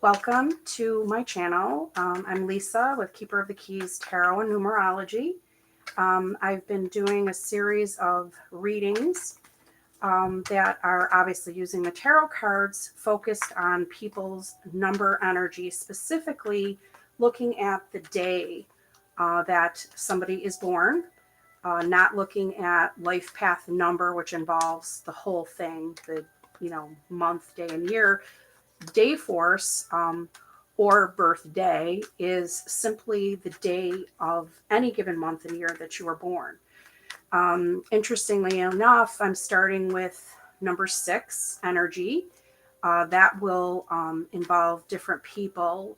Welcome to my channel. I'm Lisa with Keeper of the Keys Tarot and Numerology. I've been doing a series of readings that are obviously using the tarot cards focused on people's number energy, specifically looking at the day that somebody is born, not looking at life path number, which involves the whole thing, the month, day, and year. Day force or birthday is simply the day of any given month and year that you were born. Interestingly enough, I'm starting with number 6 energy. That will involve different people.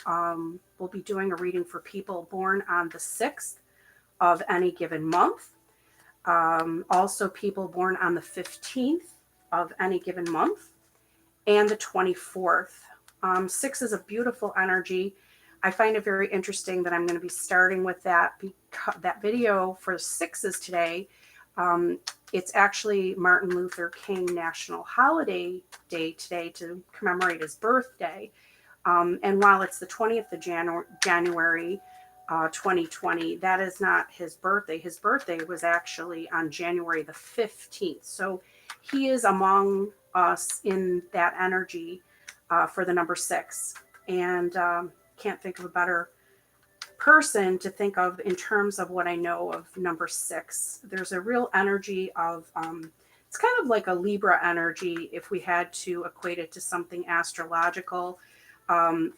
We'll be doing a reading for people born on the 6th of any given month. Also, people born on the 15th of any given month and the 24th. 6 is a beautiful energy. I find it very interesting that I'm going to be starting with that video for 6s today. It's actually Martin Luther King National Holiday Day today to commemorate his birthday. And while it's the 20th of January 2020, that is not his birthday. His birthday was actually on January the 15th. So he is among us in that energy for the number 6. And can't think of a better person to think of in terms of what I know of number 6. There's a real energy of, it's kind of like a Libra energy if we had to equate it to something astrological.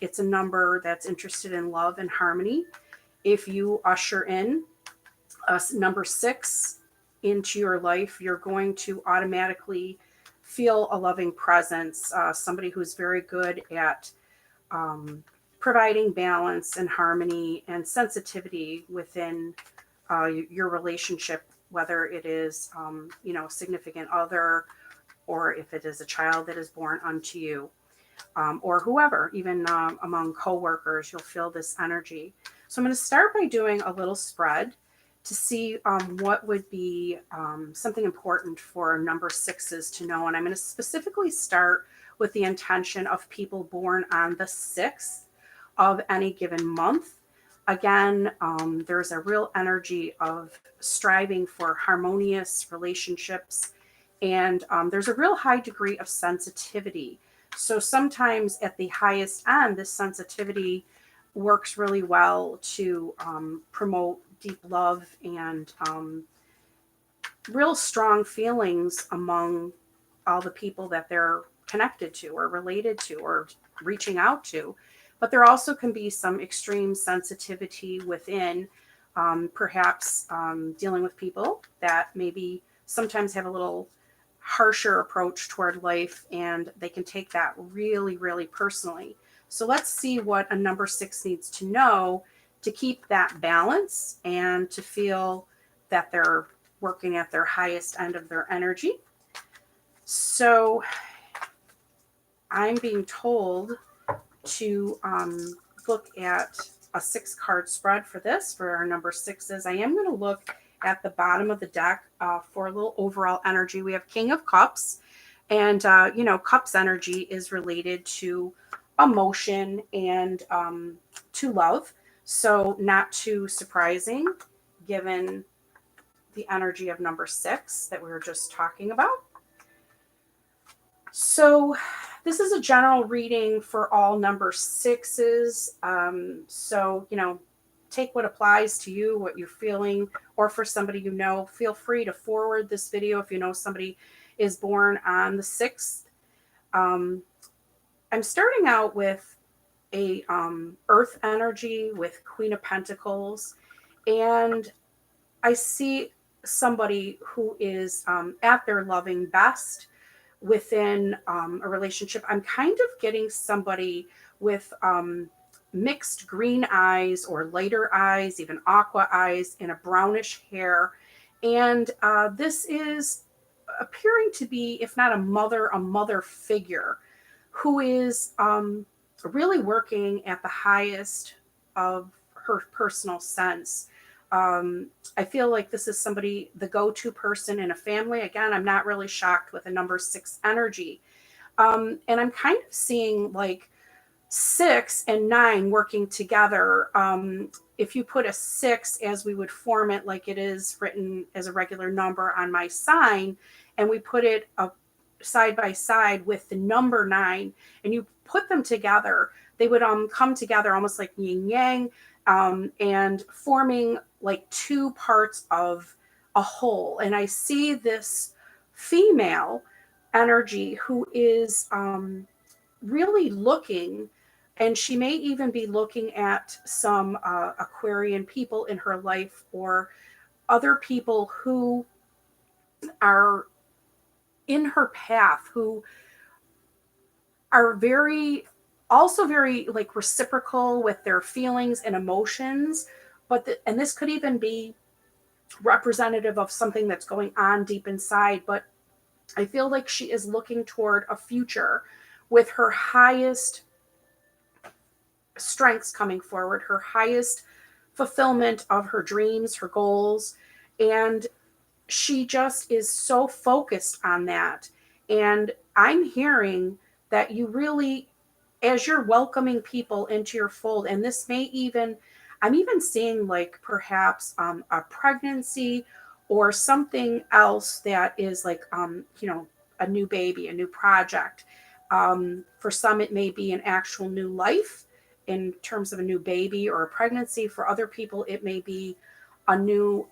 It's a number that's interested in love and harmony. If you usher in number 6 into your life, you're going to automatically feel a loving presence, somebody who's very good at providing balance and harmony and sensitivity within your relationship, whether it is, significant other, or if it is a child that is born unto you, or whoever, even among coworkers, you'll feel this energy. So I'm going to start by doing a little spread to see what would be something important for number 6s to know. And I'm going to specifically start with the intention of people born on the 6th of any given month. Again, there's a real energy of striving for harmonious relationships, and there's a real high degree of sensitivity. So sometimes at the highest end, this sensitivity works really well to promote deep love and real strong feelings among all the people that they're connected to or related to or reaching out to. But there also can be some extreme sensitivity within, perhaps dealing with people that maybe sometimes have a little harsher approach toward life, and they can take that really, really personally. So let's see what a number 6 needs to know to keep that balance and to feel that they're working at their highest end of their energy. So I'm being told to look at a 6-card spread for this, for our number 6s. I am going to look at the bottom of the deck for a little overall energy. We have King of Cups, and Cups energy is related to emotion and to love. So not too surprising given the energy of number 6 that we were just talking about. So this is a general reading for all number 6s. So, take what applies to you, what you're feeling, or for somebody feel free to forward this video if you know somebody is born on the 6th. I'm starting out with a earth energy with Queen of Pentacles, and I see somebody who is at their loving best within a relationship. I'm kind of getting somebody with mixed green eyes or lighter eyes, even aqua eyes, and a brownish hair. And this is appearing to be, if not a mother figure who is really working at the highest of her personal sense. I feel like this is somebody, the go-to person in a family. Again, I'm not really shocked with a number 6 energy. And I'm kind of seeing like 6 and 9 working together. If you put a 6 as we would form it, like it is written as a regular number on my sign, and we put it side by side with the number 9, and you put them together, they would come together almost like yin yang, and forming like two parts of a whole. And I see this female energy who is really looking, and she may even be looking at some Aquarian people in her life, or other people who are in her path, who are also very like reciprocal with their feelings and emotions. And this could even be representative of something that's going on deep inside. But I feel like she is looking toward a future with her highest strengths coming forward, her highest fulfillment of her dreams, her goals. And she just is so focused on that. And I'm hearing that you really, as you're welcoming people into your fold, and this may even, I'm even seeing like perhaps a pregnancy or something else that is like, a new baby, a new project. For some, it may be an actual new life in terms of a new baby or a pregnancy. For other people, it may be a new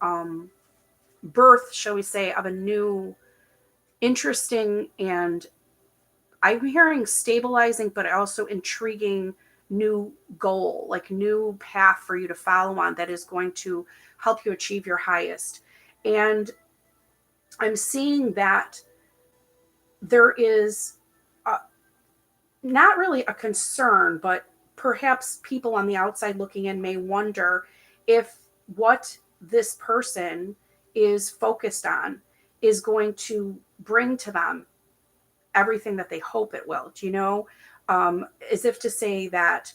birth, shall we say, of a new interesting, and I'm hearing stabilizing, but also intriguing new goal, like new path for you to follow on that is going to help you achieve your highest. And I'm seeing that there is not really a concern, but perhaps people on the outside looking in may wonder if what this person is focused on is going to bring to them everything that they hope it will. Do you know? As if to say that,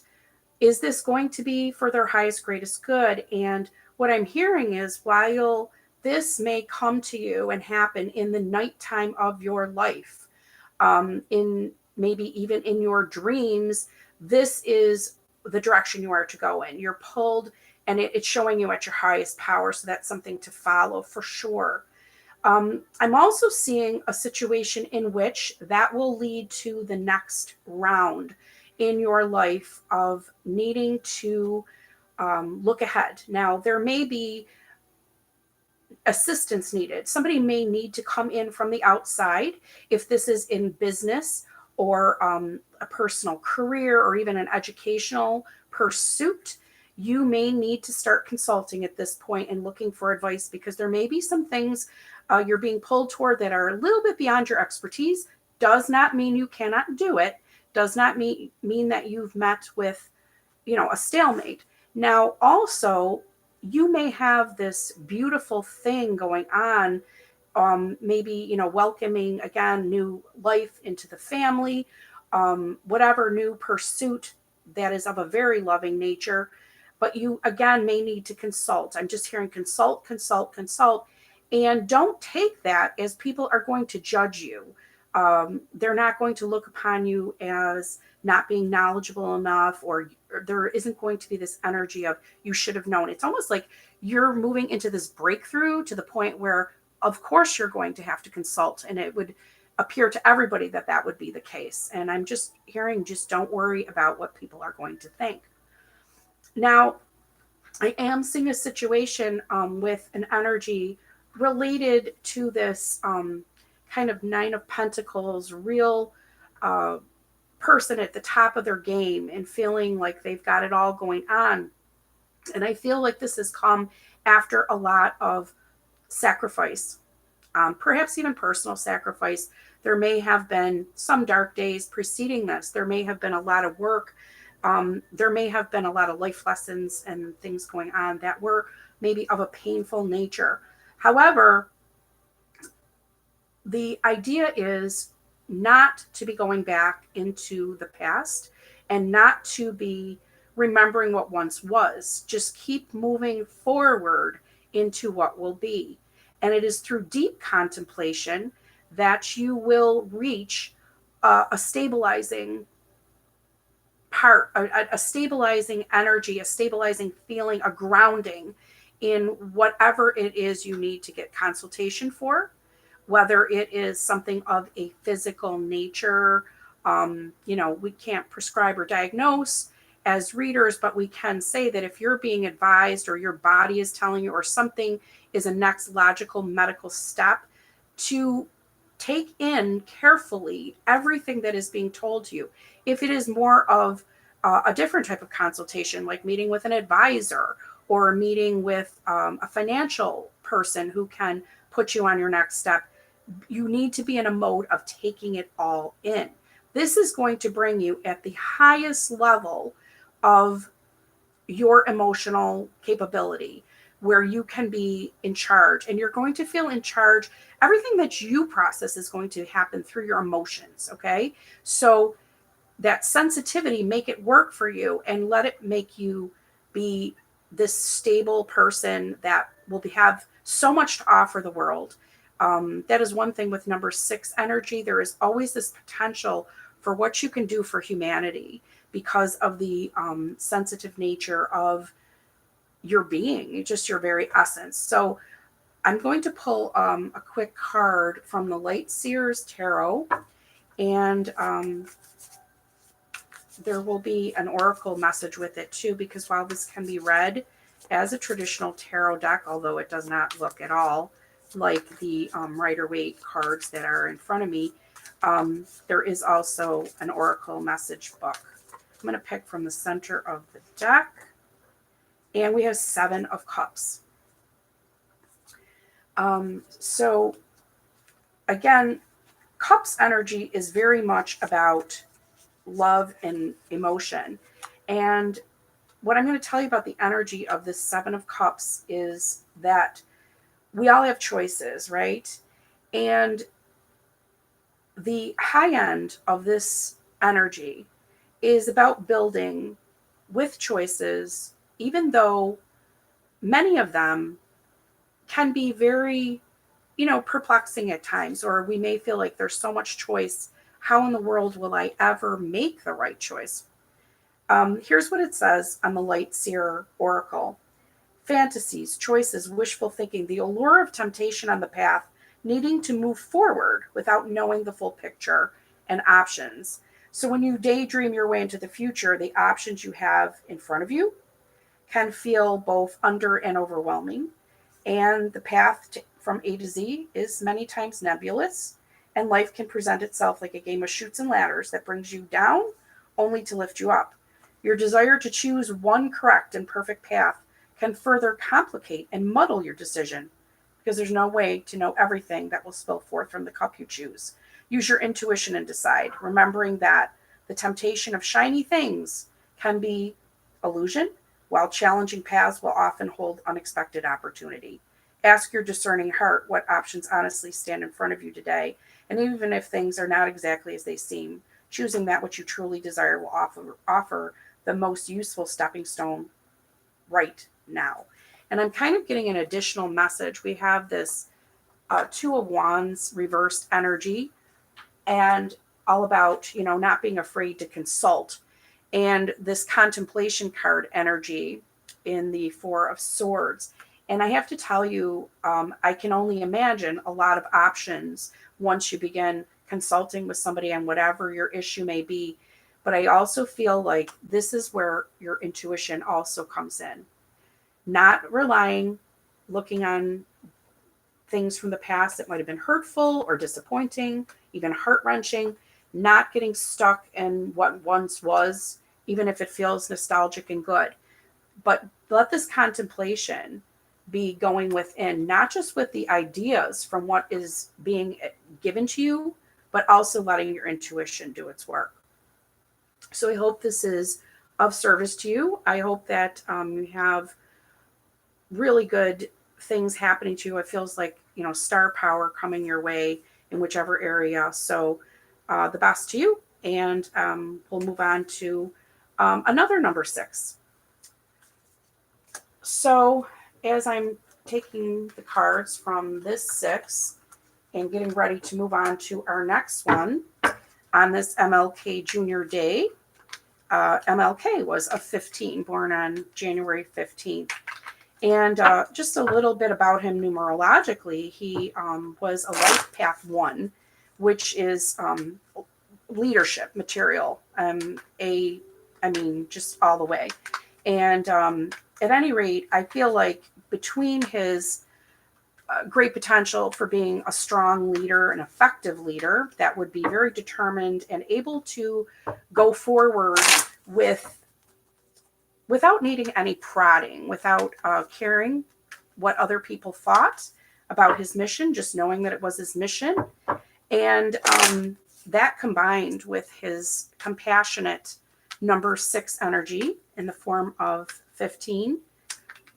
is this going to be for their highest, greatest good? And what I'm hearing is, while this may come to you and happen in the nighttime of your life, in maybe even in your dreams, this is the direction you are to go in. You're pulled, and it's showing you at your highest power. So that's something to follow for sure. I'm also seeing a situation in which that will lead to the next round in your life of needing to look ahead. Now, there may be assistance needed. Somebody may need to come in from the outside if this is in business or a personal career or even an educational pursuit. You may need to start consulting at this point and looking for advice, because there may be some things you're being pulled toward that are a little bit beyond your expertise. Does not mean you cannot do it. Does not mean that you've met with, a stalemate. Now, also, you may have this beautiful thing going on, maybe, welcoming again new life into the family, whatever new pursuit that is of a very loving nature. But you again may need to consult. I'm just hearing consult, consult, consult. And don't take that as people are going to judge you. They're not going to look upon you as not being knowledgeable enough, or there isn't going to be this energy of you should have known. It's almost like you're moving into this breakthrough to the point where, of course, you're going to have to consult, and it would appear to everybody that that would be the case. And I'm just hearing, just don't worry about what people are going to think. Now, I am seeing a situation with an energy related to this kind of Nine of Pentacles, real person at the top of their game and feeling like they've got it all going on. And I feel like this has come after a lot of sacrifice, perhaps even personal sacrifice. There may have been some dark days preceding this. There may have been a lot of work. There may have been a lot of life lessons and things going on that were maybe of a painful nature. However, the idea is not to be going back into the past and not to be remembering what once was. Just keep moving forward into what will be. And it is through deep contemplation that you will reach a stabilizing heart, a stabilizing energy, a stabilizing feeling, a grounding in whatever it is you need to get consultation for, whether it is something of a physical nature. We can't prescribe or diagnose as readers, but we can say that if you're being advised or your body is telling you, or something is a next logical medical step, to take in carefully everything that is being told to you. If it is more of a different type of consultation, like meeting with an advisor or meeting with a financial person who can put you on your next step, you need to be in a mode of taking it all in. This is going to bring you at the highest level of your emotional capability, where you can be in charge, and you're going to feel in charge. Everything that you process is going to happen through your emotions. Okay. So that sensitivity, make it work for you and let it make you be this stable person that will have so much to offer the world. That is one thing with number 6 energy. There is always this potential for what you can do for humanity because of the sensitive nature of your being, just your very essence. So I'm going to pull a quick card from the Light Seers Tarot, and there will be an oracle message with it too, because while this can be read as a traditional tarot deck, although it does not look at all like the Rider-Waite cards that are in front of me, there is also an oracle message book. I'm going to pick from the center of the deck, and we have 7 of Cups. So again, Cups energy is very much about love and emotion. And what I'm going to tell you about the energy of this 7 of Cups is that we all have choices, right? And the high end of this energy is about building with choices, even though many of them can be very, perplexing at times, or we may feel like there's so much choice. How in the world will I ever make the right choice? Here's what it says on the Light Seer Oracle. Fantasies, choices, wishful thinking, the allure of temptation on the path, needing to move forward without knowing the full picture and options. So when you daydream your way into the future, the options you have in front of you can feel both under and overwhelming. And the path from A to Z is many times nebulous, and life can present itself like a game of chutes and ladders that brings you down only to lift you up. Your desire to choose one correct and perfect path can further complicate and muddle your decision, because there's no way to know everything that will spill forth from the cup you choose. Use your intuition and decide, remembering that the temptation of shiny things can be illusion, while challenging paths will often hold unexpected opportunity. Ask your discerning heart what options honestly stand in front of you today, and even if things are not exactly as they seem, choosing that which you truly desire will offer the most useful stepping stone right now. And I'm kind of getting an additional message. We have this 2 of Wands reversed energy, and all about, not being afraid to consult. And this contemplation card energy in the 4 of Swords. And I have to tell you, I can only imagine a lot of options once you begin consulting with somebody on whatever your issue may be. But I also feel like this is where your intuition also comes in. Not relying, looking on things from the past that might have been hurtful or disappointing, even heart-wrenching, not getting stuck in what once was, even if it feels nostalgic and good. But let this contemplation be going within, not just with the ideas from what is being given to you, but also letting your intuition do its work. So I hope this is of service to you. I hope that you have really good things happening to you. It feels like, star power coming your way in whichever area. So the best to you. And we'll move on to another number 6. So as I'm taking the cards from this 6 and getting ready to move on to our next one on this MLK Junior Day, MLK was a 15, born on January 15th. And just a little bit about him numerologically, he was a life path 1, which is leadership material, just all the way. And at any rate, I feel like between his great potential for being a strong leader, an effective leader that would be very determined and able to go forward without needing any prodding, without caring what other people thought about his mission, just knowing that it was his mission. And that combined with his compassionate number 6 energy in the form of 15,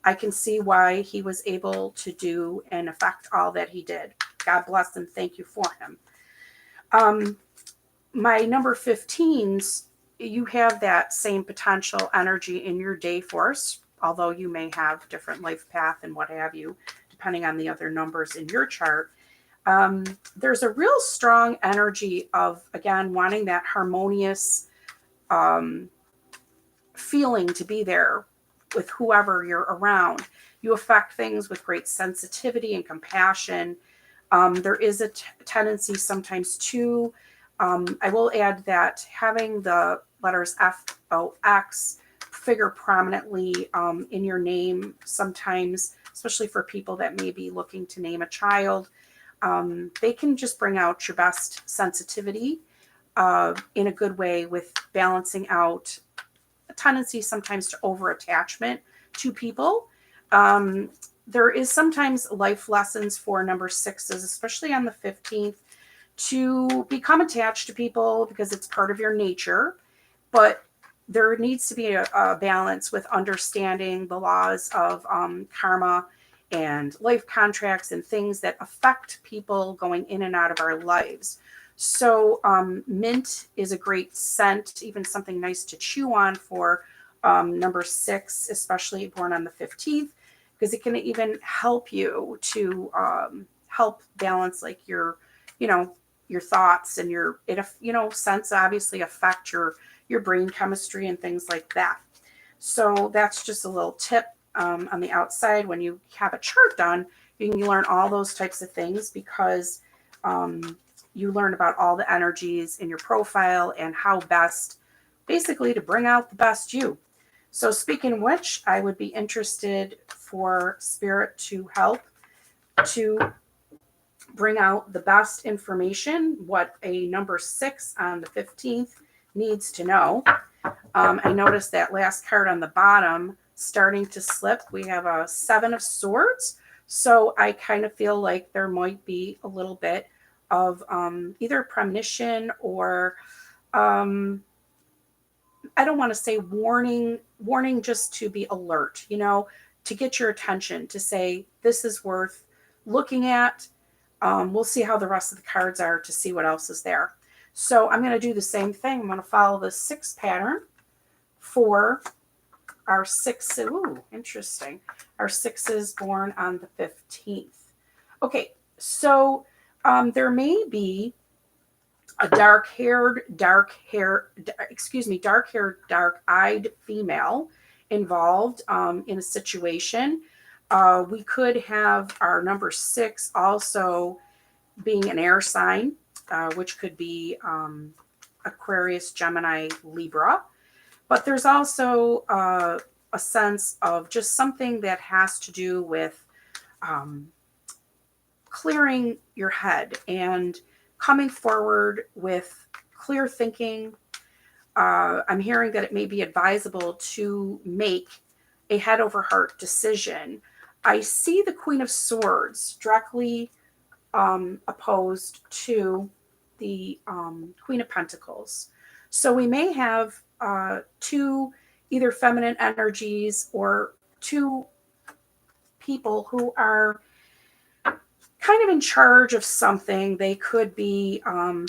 I can see why he was able to do and affect all that he did. God bless him. Thank you for him. My number 15s, you have that same potential energy in your day force, although you may have different life path and what have you, depending on the other numbers in your chart. There's a real strong energy of, again, wanting that harmonious feeling to be there with whoever you're around. You affect things with great sensitivity and compassion. There is a tendency sometimes to, I will add that having the letters FOX figure prominently in your name sometimes, especially for people that may be looking to name a child, they can just bring out your best sensitivity in a good way, with balancing out a tendency sometimes to over attachment to people. There is sometimes life lessons for number 6s, especially on the 15th, to become attached to people because it's part of your nature. But there needs to be a balance with understanding the laws of karma and life contracts and things that affect people going in and out of our lives. So mint is a great scent, even something nice to chew on for number 6, especially born on the 15th, because it can even help you to help balance like your thoughts and your scents obviously affect your brain chemistry and things like that. So that's just a little tip on the outside. When you have a chart done, you can learn all those types of things because you learn about all the energies in your profile and how best basically to bring out the best you. So speaking of which, I would be interested for Spirit to help to bring out the best information, what a number 6 on the 15th needs to know. I noticed that last card on the bottom starting to slip. We have a 7 of Swords. So I kind of feel like there might be a little bit of either premonition or I don't want to say warning just to be alert, to get your attention, to say this is worth looking at. We'll see how the rest of the cards are to see what else is there. So I'm going to do the same thing. I'm going to follow the 6 pattern for our 6. Ooh, interesting. Our 6s born on the 15th. Okay, so there may be a dark-haired, dark-eyed female involved in a situation. We could have our number 6 also being an air sign, which could be Aquarius, Gemini, Libra. But there's also a sense of just something that has to do with clearing your head and coming forward with clear thinking. I'm hearing that it may be advisable to make a head over heart decision. I see the Queen of Swords directly opposed to the Queen of Pentacles. So we may have 2 either feminine energies or 2 people who are kind of in charge of something. They could be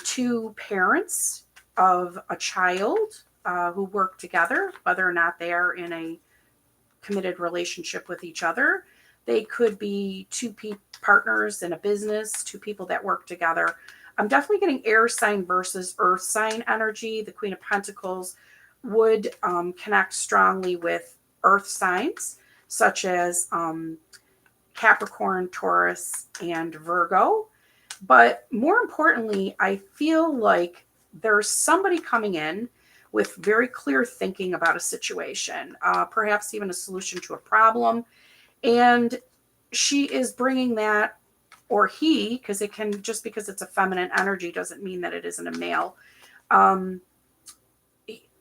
2 parents of a child who work together, whether or not they are in a committed relationship with each other. They could be 2 partners in a business, 2 people that work together. I'm definitely getting air sign versus earth sign energy. The Queen of Pentacles would connect strongly with earth signs such as Capricorn, Taurus, and Virgo. But more importantly, I feel like there's somebody coming in with very clear thinking about a situation, perhaps even a solution to a problem. And she is bringing that, or he, because it can, just because it's a feminine energy doesn't mean that it isn't a male. Um,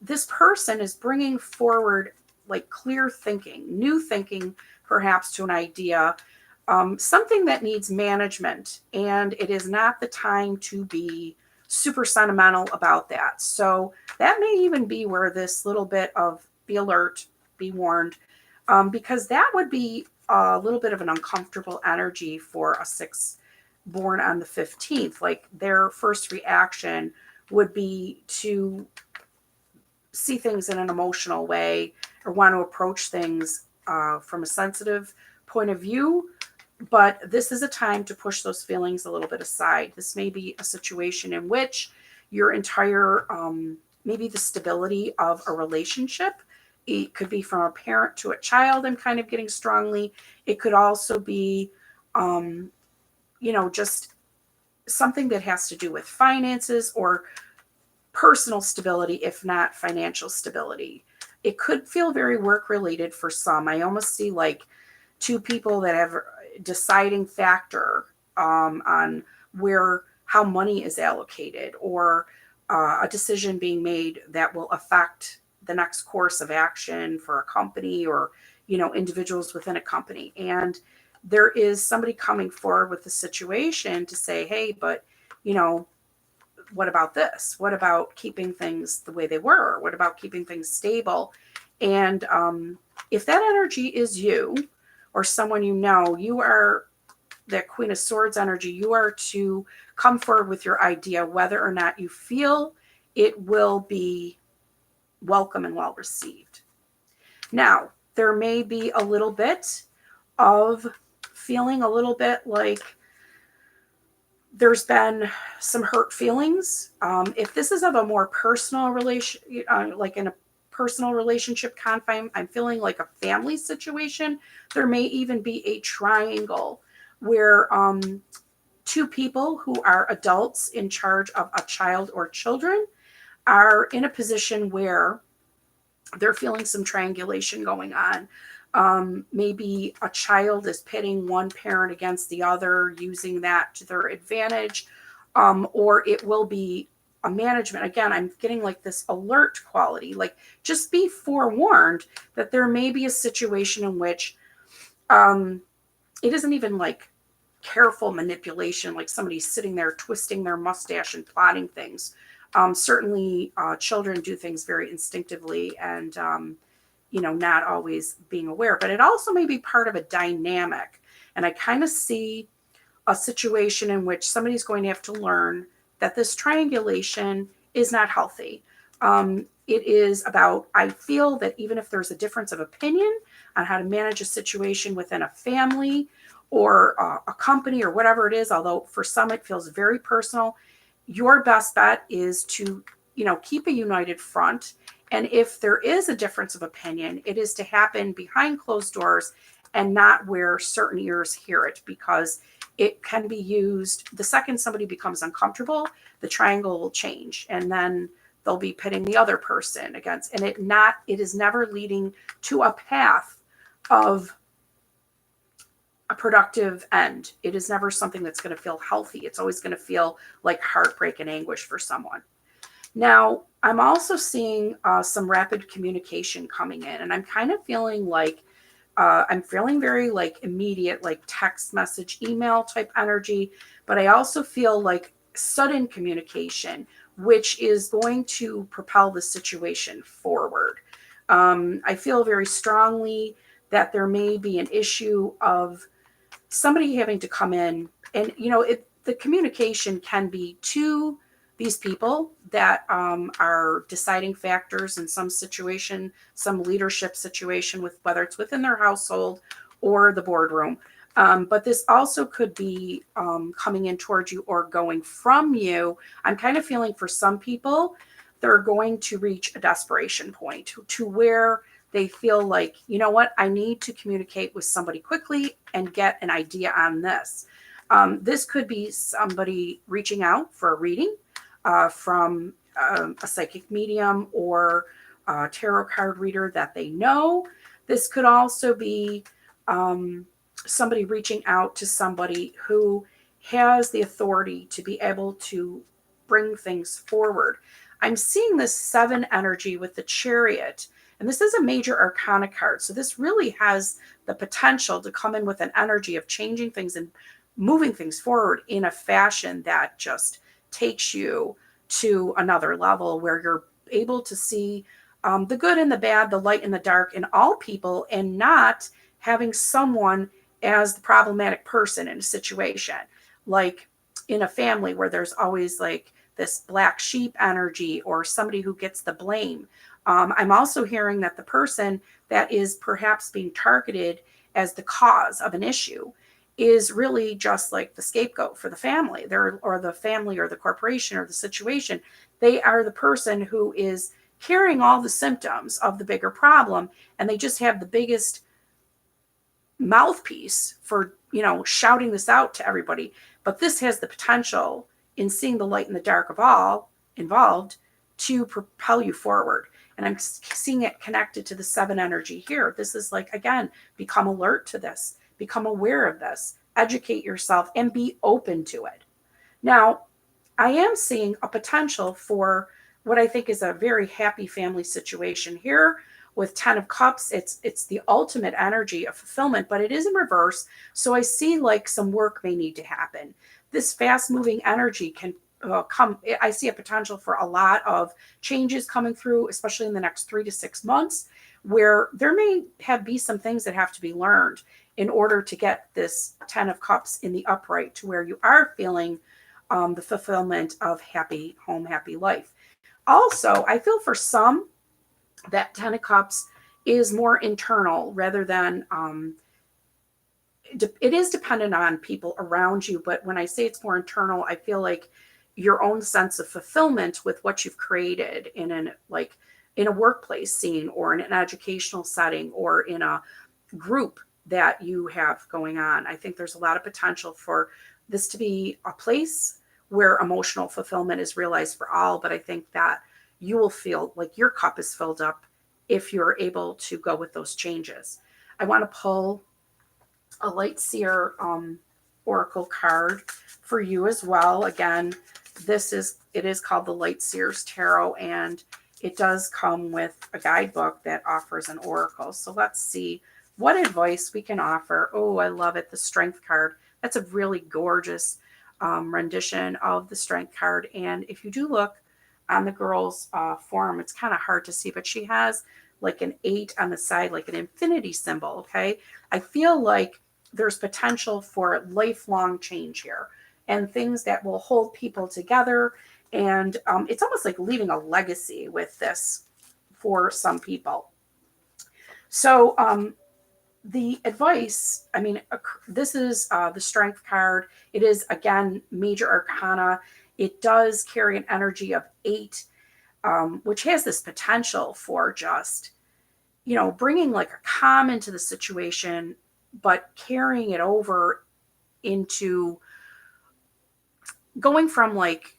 this person is bringing forward like clear thinking, new thinking, perhaps to an idea, something that needs management. And it is not the time to be super sentimental about that. So that may even be where this little bit of be alert, be warned, because that would be a little bit of an uncomfortable energy for a six born on the 15th. Like their first reaction would be to see things in an emotional way or want to approach things from a sensitive point of view. But this is a time to push those feelings a little bit aside. This may be a situation in which your entire, maybe the stability of a relationship, it could be from a parent to a child, I'm kind of getting strongly. It could also be, just something that has to do with finances or personal stability, if not financial stability. It could feel very work related for some. I almost see like two people that have deciding factor on where how money is allocated, or a decision being made that will affect the next course of action for a company, or individuals within a company. And there is somebody coming forward with the situation to say, hey, but you know what about this? What about keeping things the way they were? What about keeping things stable? And if that energy is you or someone you are that Queen of Swords energy. You are to come forward with your idea, whether or not you feel it will be welcome and well received. Now, there may be a little bit of feeling a little bit like there's been some hurt feelings. If this is of a more personal relation, like in a personal relationship confine, I'm feeling like a family situation. There may even be a triangle where two people who are adults in charge of a child or children are in a position where they're feeling some triangulation going on. Maybe a child is pitting one parent against the other, using that to their advantage, or it will be a management. Again, I'm getting like this alert quality, like just be forewarned that there may be a situation in which it isn't even like careful manipulation, like somebody's sitting there twisting their mustache and plotting things. Certainly, children do things very instinctively and, not always being aware, but it also may be part of a dynamic. And I kind of see a situation in which somebody's going to have to learn that this triangulation is not healthy. It is about, I feel that even if there's a difference of opinion on how to manage a situation within a family or a company or whatever it is, although for some it feels very personal, your best bet is to, keep a united front. And if there is a difference of opinion, it is to happen behind closed doors and not where certain ears hear it, because it can be used. The second somebody becomes uncomfortable, the triangle will change, and then they'll be pitting the other person against, and it is never leading to a path of a productive end. It is never something that's going to feel healthy. It's always going to feel like heartbreak and anguish for someone. Now, I'm also seeing some rapid communication coming in, and I'm kind of feeling like I'm feeling very like immediate, like text message, email type energy, but I also feel like sudden communication, which is going to propel the situation forward. I feel very strongly that there may be an issue of somebody having to come in, and the communication can be to these people that are deciding factors in some situation, some leadership situation, with whether it's within their household or the boardroom. But this also could be coming in towards you or going from you. I'm kind of feeling for some people they're going to reach a desperation point to where they feel like, you know what, I need to communicate with somebody quickly and get an idea on this. This could be somebody reaching out for a reading from a psychic medium or a tarot card reader that they know. This could also be somebody reaching out to somebody who has the authority to be able to bring things forward. I'm seeing this 7 energy with the Chariot, and this is a major arcana card. So this really has the potential to come in with an energy of changing things and moving things forward in a fashion that just takes you to another level where you're able to see the good and the bad, the light and the dark in all people, and not having someone as the problematic person in a situation. Like in a family where there's always like this black sheep energy or somebody who gets the blame. I'm also hearing that the person that is perhaps being targeted as the cause of an issue is really just like the scapegoat for the family. Or the family or the corporation or the situation. They are the person who is carrying all the symptoms of the bigger problem, and they just have the biggest mouthpiece for, shouting this out to everybody. But this has the potential, in seeing the light and the dark of all involved, to propel you forward. And I'm seeing it connected to the 7 energy here. This is like, again, become alert to this, become aware of this, educate yourself, and be open to it. Now, I am seeing a potential for what I think is a very happy family situation here with 10 of cups. It's the ultimate energy of fulfillment, but it is in reverse. So I see like some work may need to happen. This fast moving energy can come. I see a potential for a lot of changes coming through, especially in the next 3 to 6 months, where there may be some things that have to be learned in order to get this 10 of cups in the upright to where you are feeling the fulfillment of happy home, happy life. Also, I feel for some that 10 of cups is more internal rather than it is dependent on people around you. But when I say it's more internal, I feel like your own sense of fulfillment with what you've created in a workplace scene or in an educational setting or in a group that you have going on. I think there's a lot of potential for this to be a place where emotional fulfillment is realized for all. But I think that you will feel like your cup is filled up if you're able to go with those changes. I want to pull a light seer oracle card for you as well. Again, it is called the Light Seers Tarot, and it does come with a guidebook that offers an oracle. So let's see what advice we can offer. Oh, I love it. The Strength card. That's a really gorgeous rendition of the Strength card. And if you do look on the girl's form, it's kind of hard to see, but she has like an 8 on the side, like an infinity symbol. Okay. I feel like there's potential for lifelong change here and things that will hold people together. And it's almost like leaving a legacy with this for some people. So the advice, this is the Strength card. It is, again, major arcana. It does carry an energy of 8, which has this potential for just, bringing like a calm into the situation, but carrying it over into going from like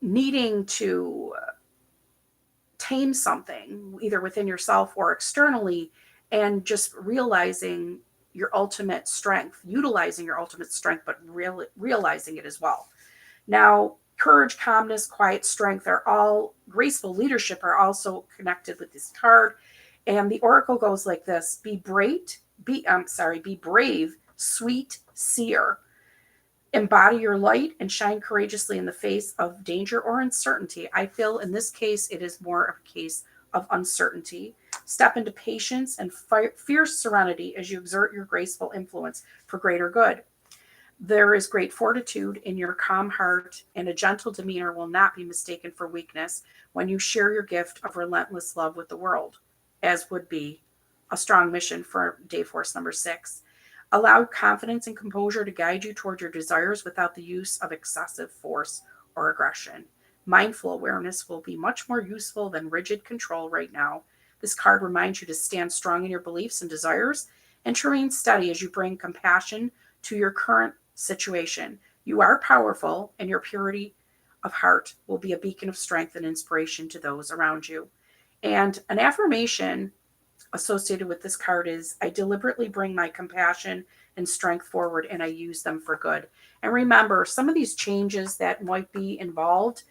needing to tame something either within yourself or externally, and just realizing your ultimate strength, utilizing your ultimate strength, but really realizing it as well. Now, courage, calmness, quiet, strength are all graceful leadership are also connected with this card. And the oracle goes like this: be brave, sweet seer. Embody your light and shine courageously in the face of danger or uncertainty. I feel in this case, it is more of a case of uncertainty. Step into patience and fierce serenity as you exert your graceful influence for greater good. There is great fortitude in your calm heart, and a gentle demeanor will not be mistaken for weakness when you share your gift of relentless love with the world, as would be a strong mission for day force number 6. Allow confidence and composure to guide you toward your desires without the use of excessive force or aggression. Mindful awareness will be much more useful than rigid control right now. This card reminds you to stand strong in your beliefs and desires and to remain steady as you bring compassion to your current situation. You are powerful, and your purity of heart will be a beacon of strength and inspiration to those around you. And an affirmation associated with this card is, I deliberately bring my compassion and strength forward and I use them for good. And remember, some of these changes that might be involved,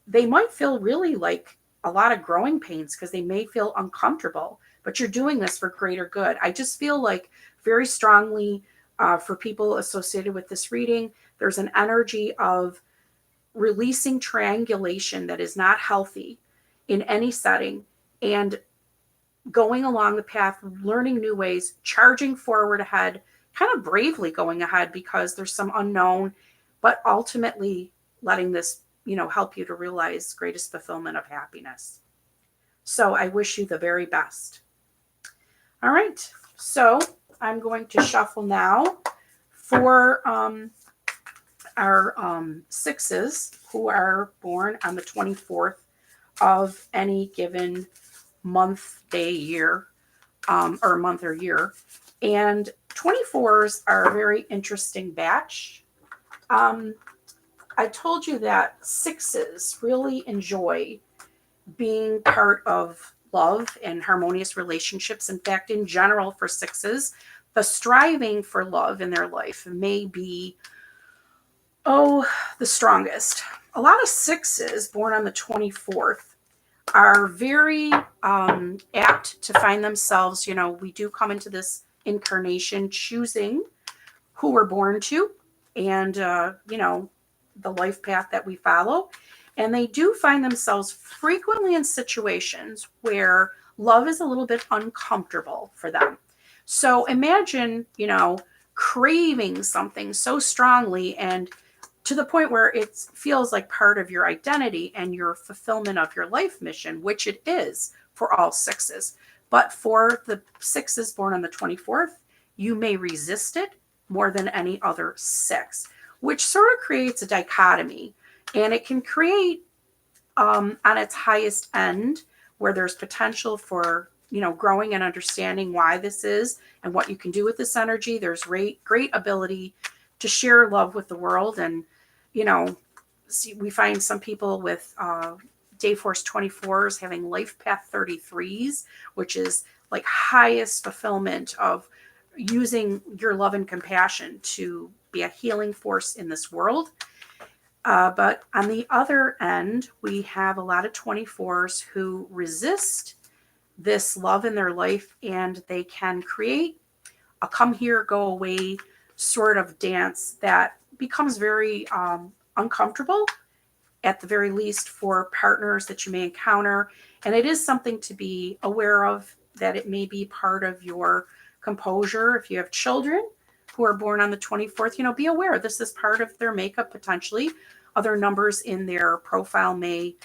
they might feel really like a lot of growing pains because they may feel uncomfortable, but you're doing this for greater good. I just feel like very strongly for people associated with this reading, there's an energy of releasing triangulation that is not healthy in any setting and going along the path, learning new ways, charging forward ahead, kind of bravely going ahead because there's some unknown, but ultimately letting this, help you to realize greatest fulfillment of happiness. So I wish you the very best. All right. So I'm going to shuffle now for our sixes who are born on the 24th of any given month, day, year, or month or year. And 24s are a very interesting batch. I told you that sixes really enjoy being part of love and harmonious relationships. In fact, in general, for sixes, the striving for love in their life may be, the strongest. A lot of sixes born on the 24th are very apt to find themselves, we do come into this incarnation choosing who we're born to and, the life path that we follow. And they do find themselves frequently in situations where love is a little bit uncomfortable for them. So imagine, craving something so strongly and to the point where it feels like part of your identity and your fulfillment of your life mission, which it is for all sixes. But for the sixes born on the 24th, you may resist it more than any other six, which sort of creates a dichotomy. And it can create, on its highest end, where there's potential for, growing and understanding why this is and what you can do with this energy. There's great ability to share love with the world. And, we find some people with Day Force 24s having Life Path 33s, which is like highest fulfillment of using your love and compassion to be a healing force in this world. But on the other end, we have a lot of 24s who resist this love in their life, and they can create a come here, go away sort of dance that becomes very uncomfortable, at the very least, for partners that you may encounter. And it is something to be aware of, that it may be part of your composure. If you have children who are born on the 24th, be aware this is part of their makeup potentially. Other numbers in their profile may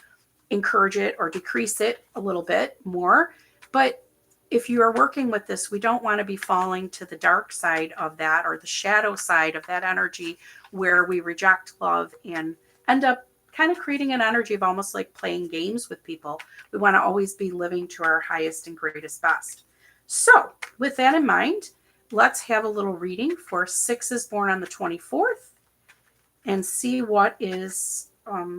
encourage it or decrease it a little bit more. But if you are working with this, we don't want to be falling to the dark side of that or the shadow side of that energy where we reject love and end up kind of creating an energy of almost like playing games with people. We want to always be living to our highest and greatest best. So with that in mind, let's have a little reading for sixes born on the 24th and see what is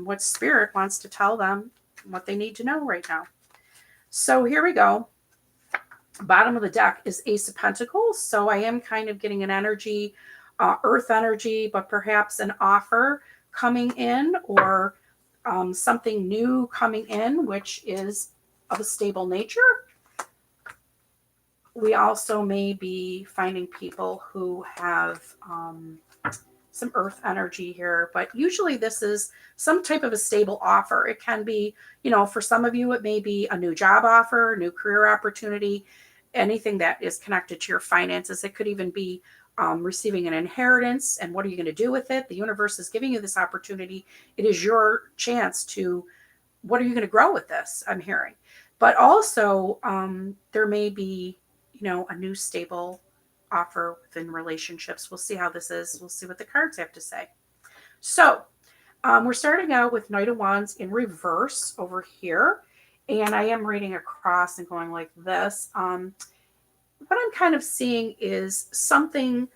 what spirit wants to tell them, what they need to know right now. So here we go. Bottom of the deck is Ace of Pentacles. So I am kind of getting an energy, earth energy, but perhaps an offer coming in or something new coming in, which is of a stable nature. We also may be finding people who have some earth energy here, but usually this is some type of a stable offer. It can be, for some of you, it may be a new job offer, new career opportunity, anything that is connected to your finances. It could even be receiving an inheritance. And what are you going to do with it? The universe is giving you this opportunity. It is your chance to, what are you going to grow with this? I'm hearing. But also there may be, a new stable offer within relationships. We'll see how this is. We'll see what the cards have to say. So We're starting out with Knight of Wands in reverse over here. And I am reading across and going like this. What I'm kind of seeing is something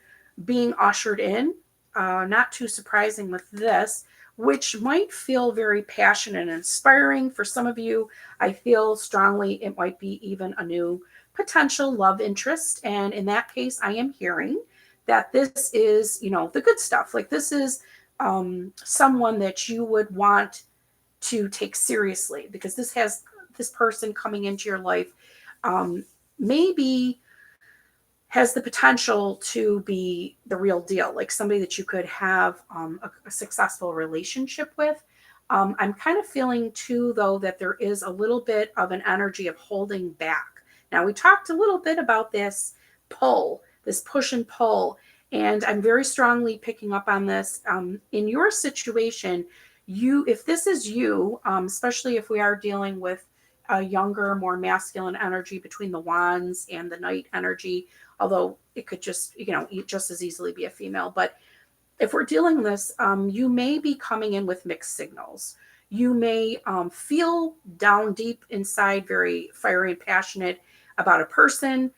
being ushered in, not too surprising with this, which might feel very passionate and inspiring for some of you. I feel strongly it might be even a new potential love interest. And in that case, I am hearing that this is, the good stuff. Like this is someone that you would want to take seriously, because this has this person coming into your life, maybe has the potential to be the real deal, like somebody that you could have a successful relationship with. I'm kind of feeling too, though, that there is a little bit of an energy of holding back. Now, we talked a little bit about this pull, this push and pull, and I'm very strongly picking up on this. In your situation, if this is you, especially if we are dealing with a younger, more masculine energy between the wands and the night energy, although it could just, just as easily be a female. But if we're dealing with this, you may be coming in with mixed signals. You may feel down deep inside, very fiery and passionate about a person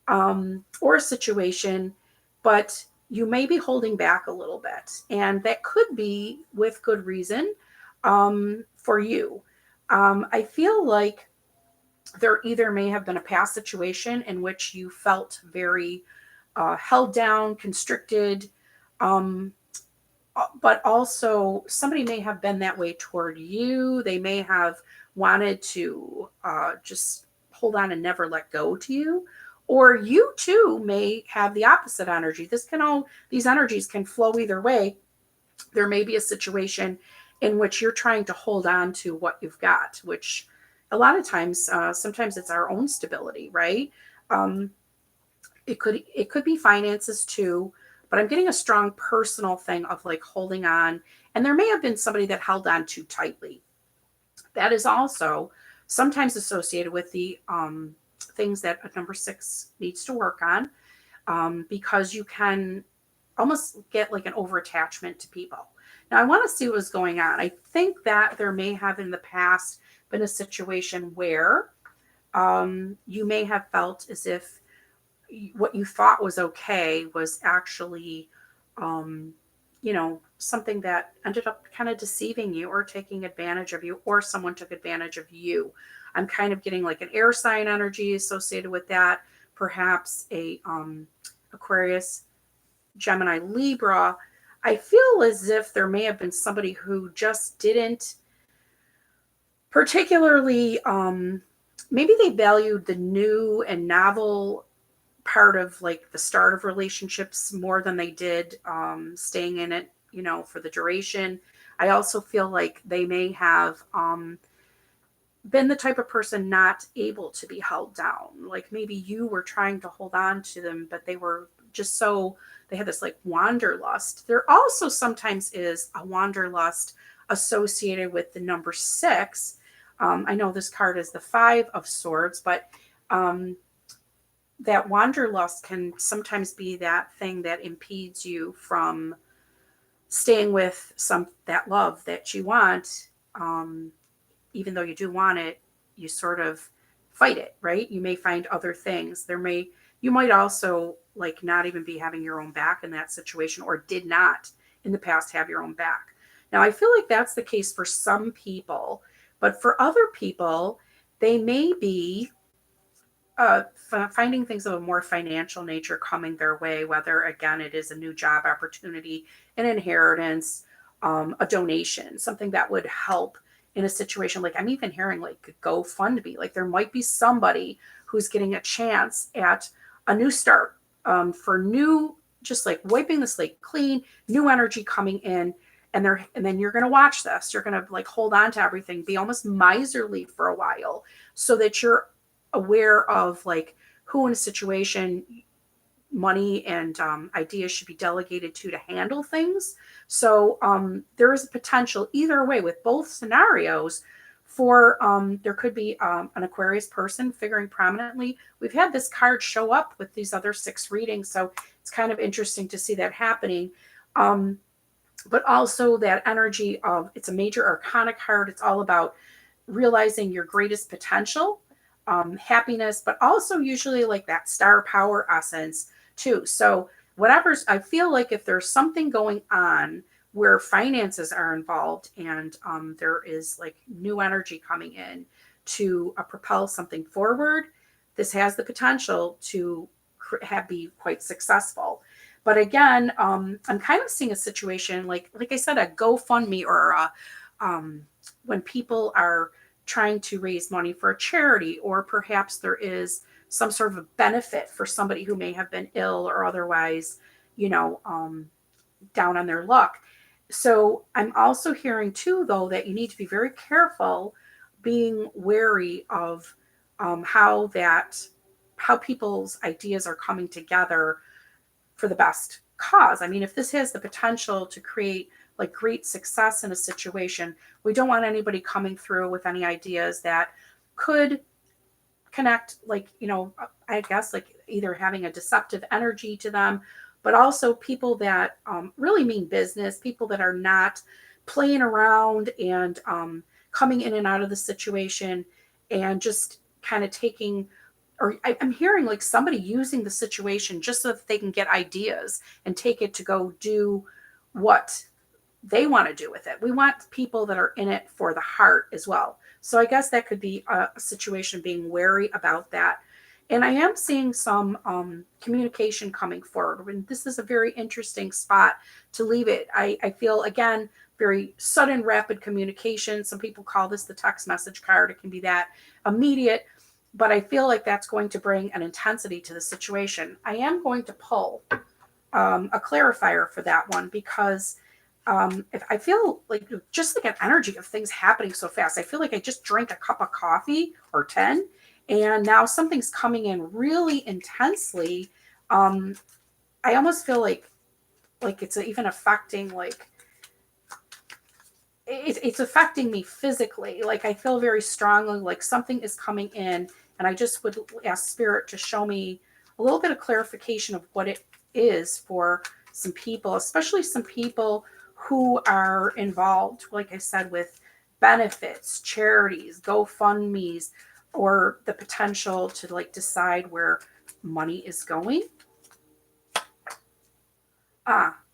or a situation, but you may be holding back a little bit. And that could be with good reason for you. I feel like there either may have been a past situation in which you felt very held down, constricted, um, but also somebody may have been that way toward you. They may have wanted to just hold on and never let go to you. Or you too may have the opposite energy. These energies can flow either way. There may be a situation in which you're trying to hold on to what you've got, which a lot of times, sometimes it's our own stability, right? Um, it could be finances too, but I'm getting a strong personal thing of like holding on. And there may have been somebody that held on too tightly. That is also sometimes associated with the things that a number six needs to work on, because you can almost get like an over attachment to people. Now, I want to see what's going on. I think that there may have in the past been a situation where you may have felt as if what you thought was okay was actually, something that ended up kind of deceiving you or taking advantage of you, or someone took advantage of you. I'm kind of getting like an air sign energy associated with that, perhaps a Aquarius, Gemini, Libra. I feel as if there may have been somebody who just didn't particularly, maybe they valued the new and novel part of like the start of relationships more than they did staying in it, for the duration. I also feel like they may have been the type of person not able to be held down. Like maybe you were trying to hold on to them, but they were just so, they had this like wanderlust. There also sometimes is a wanderlust associated with the number six. I know this card is the Five of Swords, but that wanderlust can sometimes be that thing that impedes you from staying with that love that you want. Even though you do want it, you sort of fight it, right? You may find other things. You might also like not even be having your own back in that situation, or did not in the past have your own back. Now, I feel like that's the case for some people, but for other people, they may be finding things of a more financial nature coming their way, whether again it is a new job opportunity, an inheritance, a donation, something that would help in a situation. Like I'm even hearing like GoFundMe, like there might be somebody who's getting a chance at a new start, for new, just like wiping the slate clean, new energy coming in. And then you're going to watch this. You're going to like hold on to everything, be almost miserly for a while, so that you're aware of like who in a situation money and ideas should be delegated to handle things. So there is a potential either way with both scenarios for there could be an Aquarius person figuring prominently. We've had this card show up with these other six readings, so it's kind of interesting to see that happening. but also that energy of, it's a major arcana card. It's all about realizing your greatest potential, happiness, but also usually like that star power essence too. So whatever's, I feel like if there's something going on where finances are involved, and there is like new energy coming in to propel something forward, this has the potential to be quite successful. But again, I'm kind of seeing a situation like I said, a GoFundMe, or when people are trying to raise money for a charity, or perhaps there is some sort of a benefit for somebody who may have been ill or otherwise, you know, down on their luck. So I'm also hearing too, though, that you need to be very careful, being wary of how people's ideas are coming together for the best cause. I mean, if this has the potential to create like great success in a situation, we don't want anybody coming through with any ideas that could connect, like, I guess like either having a deceptive energy to them, but also people that really mean business, people that are not playing around and coming in and out of the situation and just kind of taking, or I'm hearing like somebody using the situation just so that they can get ideas and take it to go do what they want to do with it. We want people that are in it for the heart as well. So I guess that could be a situation, being wary about that. And I am seeing some communication coming forward. And this is a very interesting spot to leave it. I feel, again, very sudden, rapid communication. Some people call this the text message card. It can be that immediate, but I feel like that's going to bring an intensity to the situation. I am going to pull a clarifier for that one, because if I feel like just like an energy of things happening so fast, I feel like I just drank a cup of coffee or 10, and now something's coming in really intensely. Um, I almost feel like it's even affecting, like it's affecting me physically. Like I feel very strongly like something is coming in, and I just would ask spirit to show me a little bit of clarification of what it is for some people, especially some people who are involved, like I said, with benefits, charities, GoFundMe's, or the potential to like decide where money is going.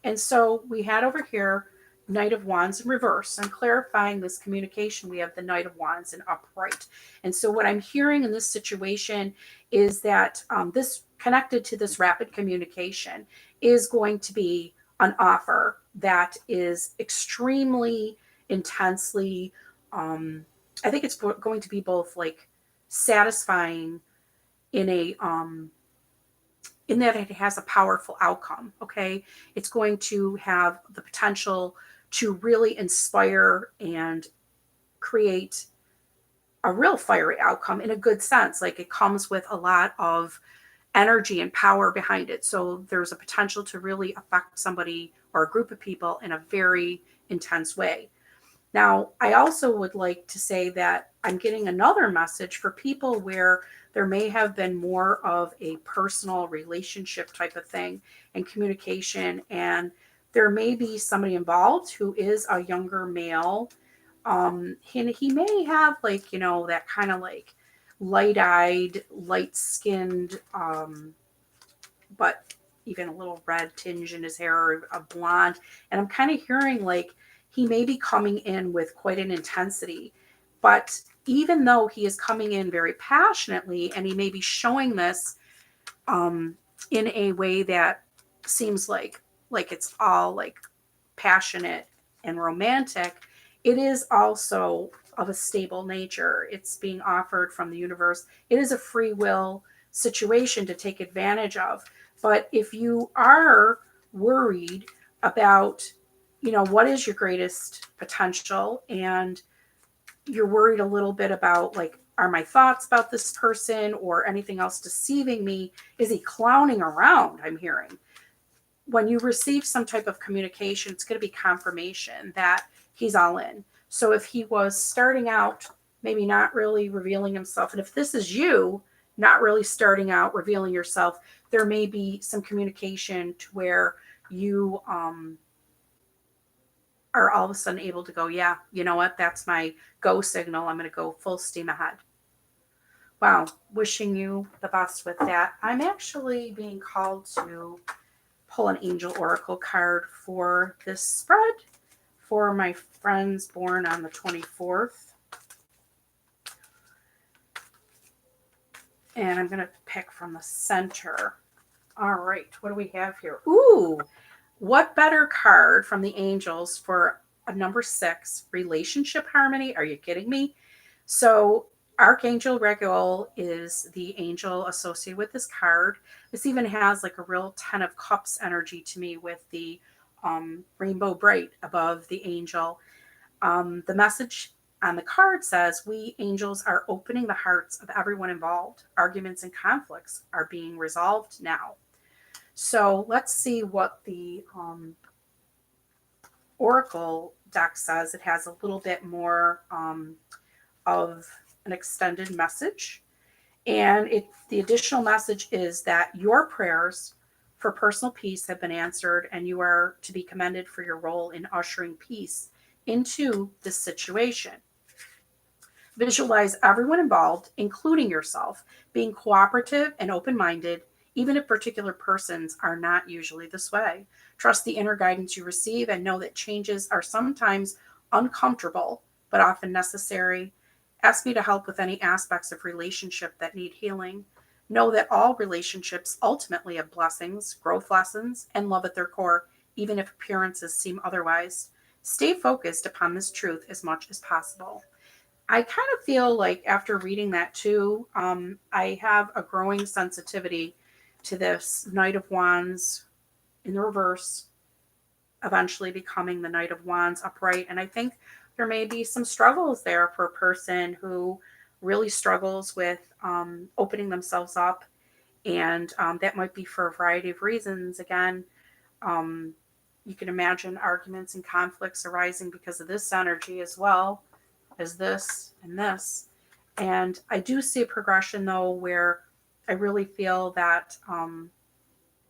And so we had over here Knight of Wands in reverse. And clarifying this communication, we have the Knight of Wands in upright. And so what I'm hearing in this situation is that this, connected to this rapid communication, is going to be an offer that is extremely intensely, I think it's going to be both like satisfying in a in that it has a powerful outcome. Okay, it's going to have the potential to really inspire and create a real fiery outcome in a good sense. Like it comes with a lot of energy and power behind it, so there's a potential to really affect somebody or a group of people in a very intense way. Now, I also would like to say that I'm getting another message for people where there may have been more of a personal relationship type of thing and communication, and there may be somebody involved who is a younger male. He may have, like, that kind of like light-eyed, light-skinned, but even a little red tinge in his hair, or a blonde. And I'm kind of hearing like he may be coming in with quite an intensity, but even though he is coming in very passionately, and he may be showing this in a way that seems like it's all like passionate and romantic, it is also of a stable nature. It's being offered from the universe. It is a free will situation to take advantage of. But if you are worried about, what is your greatest potential, and you're worried a little bit about, like, are my thoughts about this person or anything else deceiving me? Is he clowning around? I'm hearing. When you receive some type of communication, it's going to be confirmation that he's all in. So if he was starting out, maybe not really revealing himself, and if this is you, not really starting out revealing yourself, there may be some communication to where you are all of a sudden able to go, yeah, you know what, that's my go signal. I'm going to go full steam ahead. Wow, wishing you the best with that. I'm actually being called to pull an angel oracle card for this spread for my friends born on the 24th. And I'm going to pick from the center. All right, what do we have here? Ooh, what better card from the angels for a number 6, relationship harmony? Are you kidding me? So Archangel Reguel is the angel associated with this card. This even has like a real 10 of cups energy to me with the rainbow bright above the angel. The message on the card says, we angels are opening the hearts of everyone involved. Arguments and conflicts are being resolved now. So let's see what the Oracle deck says. It has a little bit more of an extended message. And the additional message is that your prayers for personal peace have been answered, and you are to be commended for your role in ushering peace into this situation. Visualize everyone involved, including yourself, being cooperative and open-minded, even if particular persons are not usually this way. Trust the inner guidance you receive and know that changes are sometimes uncomfortable, but often necessary. Ask me to help with any aspects of relationship that need healing. Know that all relationships ultimately have blessings, growth lessons, and love at their core, even if appearances seem otherwise. Stay focused upon this truth as much as possible. I kind of feel like after reading that too, I have a growing sensitivity to this Knight of Wands in the reverse, eventually becoming the Knight of Wands upright. And I think there may be some struggles there for a person who really struggles with opening themselves up. And that might be for a variety of reasons. Again, you can imagine arguments and conflicts arising because of this energy as well as this and this. And I do see a progression though where I really feel that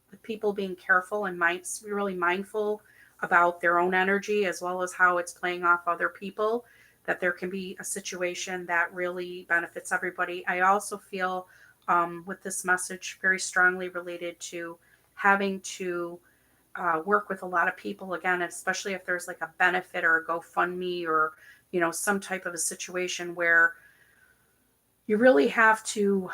with people being careful and really mindful about their own energy as well as how it's playing off other people, that there can be a situation that really benefits everybody. I also feel with this message very strongly related to having to work with a lot of people again, especially if there's like a benefit or a GoFundMe or some type of a situation where you really have to,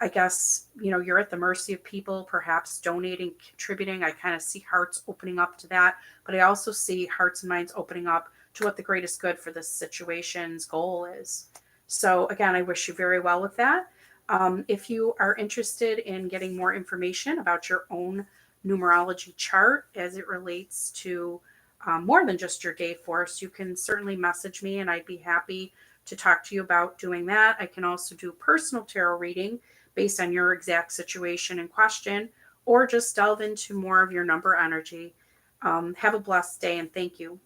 I guess, you're at the mercy of people, perhaps donating, contributing. I kind of see hearts opening up to that, but I also see hearts and minds opening up to what the greatest good for this situation's goal is. So again, I wish you very well with that. If you are interested in getting more information about your own numerology chart as it relates to more than just your day force, you can certainly message me and I'd be happy to talk to you about doing that. I can also do personal tarot reading based on your exact situation and question, or just delve into more of your number energy. Have a blessed day and thank you.